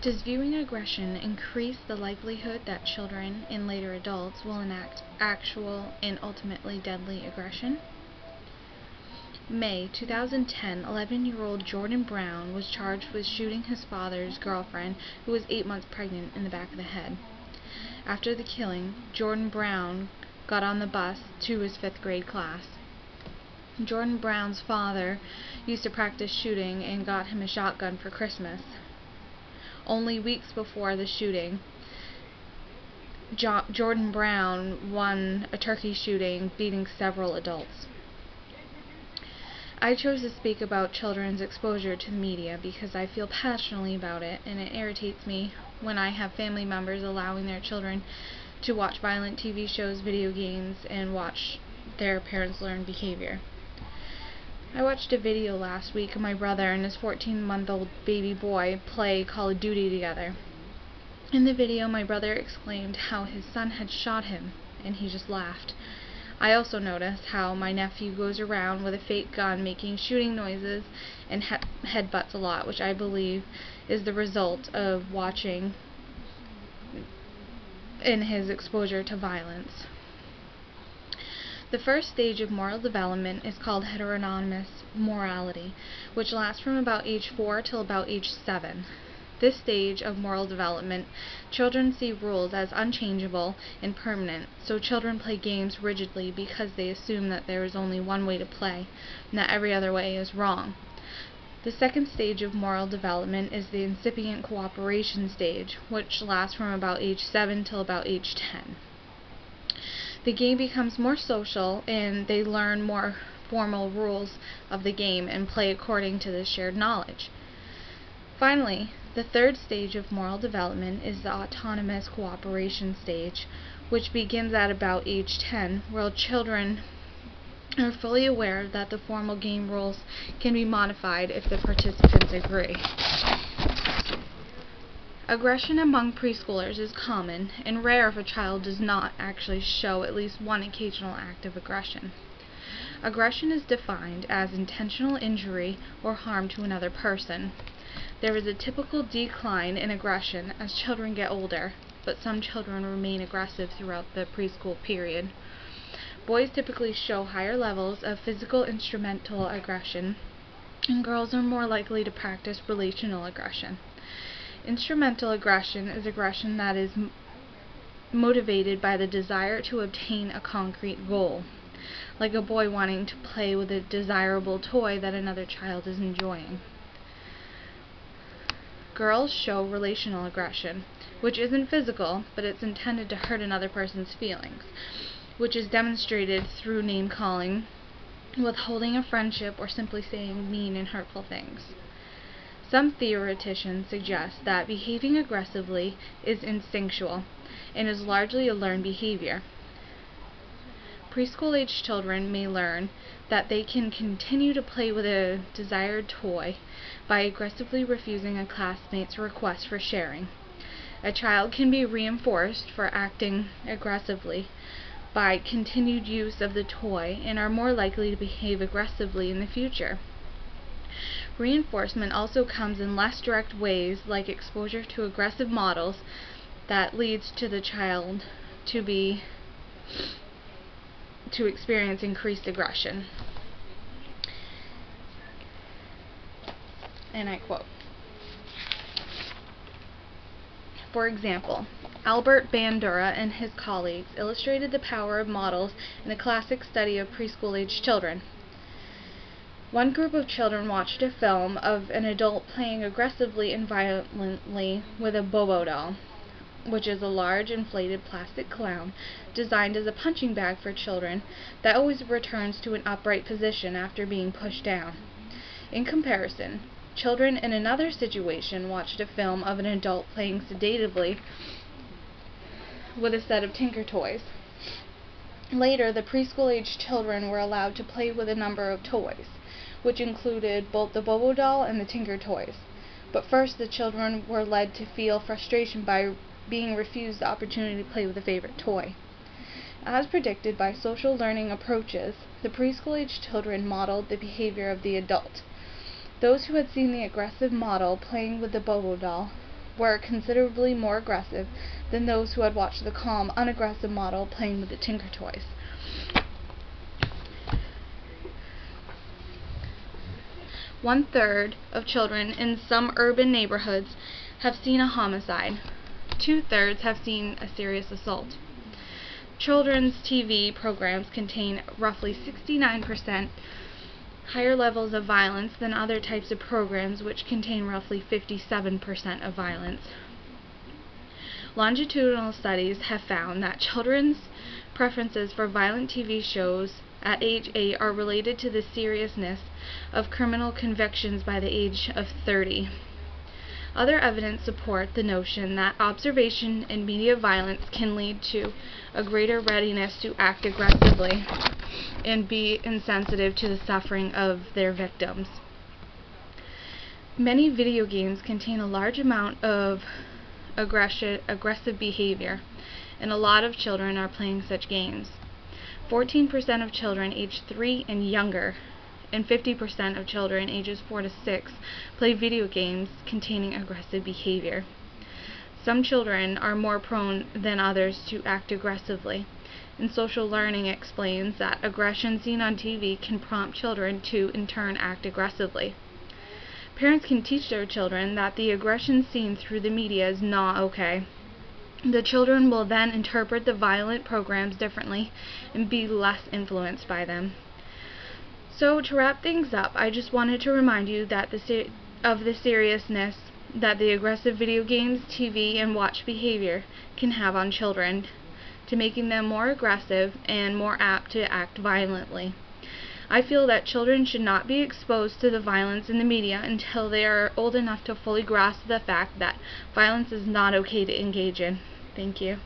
Does viewing aggression increase the likelihood that children and later adults will enact actual and ultimately deadly aggression? May 2010, 11-year-old Jordan Brown was charged with shooting his father's girlfriend, who was 8 months pregnant, in the back of the head. After the killing, Jordan Brown got on the bus to his 5th grade class. Jordan Brown's father used to practice shooting and got him a shotgun for Christmas. Only weeks before the shooting, Jordan Brown won a turkey shooting, beating several adults. I chose to speak about children's exposure to the media because I feel passionately about it, and it irritates me when I have family members allowing their children to watch violent TV shows, video games, and watch their parents learn behavior. I watched a video last week of my brother and his 14-month-old baby boy play Call of Duty together. In the video, my brother exclaimed how his son had shot him, and he just laughed. I also noticed how my nephew goes around with a fake gun making shooting noises and headbutts a lot, which I believe is the result of watching in his exposure to violence. The first stage of moral development is called heteronomous morality, which lasts from about age 4 till about age 7. This stage of moral development, children see rules as unchangeable and permanent, so children play games rigidly because they assume that there is only one way to play, and that every other way is wrong. The second stage of moral development is the incipient cooperation stage, which lasts from about age 7 till about age 10. The game becomes more social, and they learn more formal rules of the game and play according to the shared knowledge. Finally, the third stage of moral development is the autonomous cooperation stage, which begins at about age 10, where children are fully aware that the formal game rules can be modified if the participants agree. Aggression among preschoolers is common, and rare if a child does not actually show at least one occasional act of aggression. Aggression is defined as intentional injury or harm to another person. There is a typical decline in aggression as children get older, but some children remain aggressive throughout the preschool period. Boys typically show higher levels of physical instrumental aggression, and girls are more likely to practice relational aggression. Instrumental aggression is aggression that is motivated by the desire to obtain a concrete goal, like a boy wanting to play with a desirable toy that another child is enjoying. Girls show relational aggression, which isn't physical, but it's intended to hurt another person's feelings, which is demonstrated through name-calling, withholding a friendship, or simply saying mean and hurtful things. Some theoreticians suggest that behaving aggressively is instinctual and is largely a learned behavior. Preschool-age children may learn that they can continue to play with a desired toy by aggressively refusing a classmate's request for sharing. A child can be reinforced for acting aggressively by continued use of the toy and are more likely to behave aggressively in the future. Reinforcement also comes in less direct ways, like exposure to aggressive models, that leads to the child to experience increased aggression. And I quote, for example, Albert Bandura and his colleagues illustrated the power of models in a classic study of preschool-age children. One group of children watched a film of an adult playing aggressively and violently with a Bobo doll, which is a large inflated plastic clown designed as a punching bag for children that always returns to an upright position after being pushed down. In comparison, children in another situation watched a film of an adult playing sedatively with a set of Tinker Toys. Later, the preschool-age children were allowed to play with a number of toys, which included both the Bobo doll and the Tinker Toys. But first, the children were led to feel frustration by being refused the opportunity to play with a favorite toy. As predicted by social learning approaches, the preschool-age children modeled the behavior of the adult. Those who had seen the aggressive model playing with the Bobo doll were considerably more aggressive than those who had watched the calm, unaggressive model playing with the Tinker Toys. One-third of children in some urban neighborhoods have seen a homicide. Two-thirds have seen a serious assault. Children's TV programs contain roughly 69% higher levels of violence than other types of programs, which contain roughly 57% of violence. Longitudinal studies have found that children's preferences for violent TV shows at age 8 are related to the seriousness of criminal convictions by the age of 30. Other evidence support the notion that observation in media violence can lead to a greater readiness to act aggressively and be insensitive to the suffering of their victims. Many video games contain a large amount of aggressive behavior, and a lot of children are playing such games. 14% of children aged 3 and younger and 50% of children ages 4 to 6 play video games containing aggressive behavior. Some children are more prone than others to act aggressively, and social learning explains that aggression seen on TV can prompt children to, in turn, act aggressively. Parents can teach their children that the aggression seen through the media is not okay. The children will then interpret the violent programs differently and be less influenced by them. So, to wrap things up, I just wanted to remind you that of the seriousness that the aggressive video games, TV, and watch behavior can have on children, to making them more aggressive and more apt to act violently. I feel that children should not be exposed to the violence in the media until they are old enough to fully grasp the fact that violence is not okay to engage in. Thank you.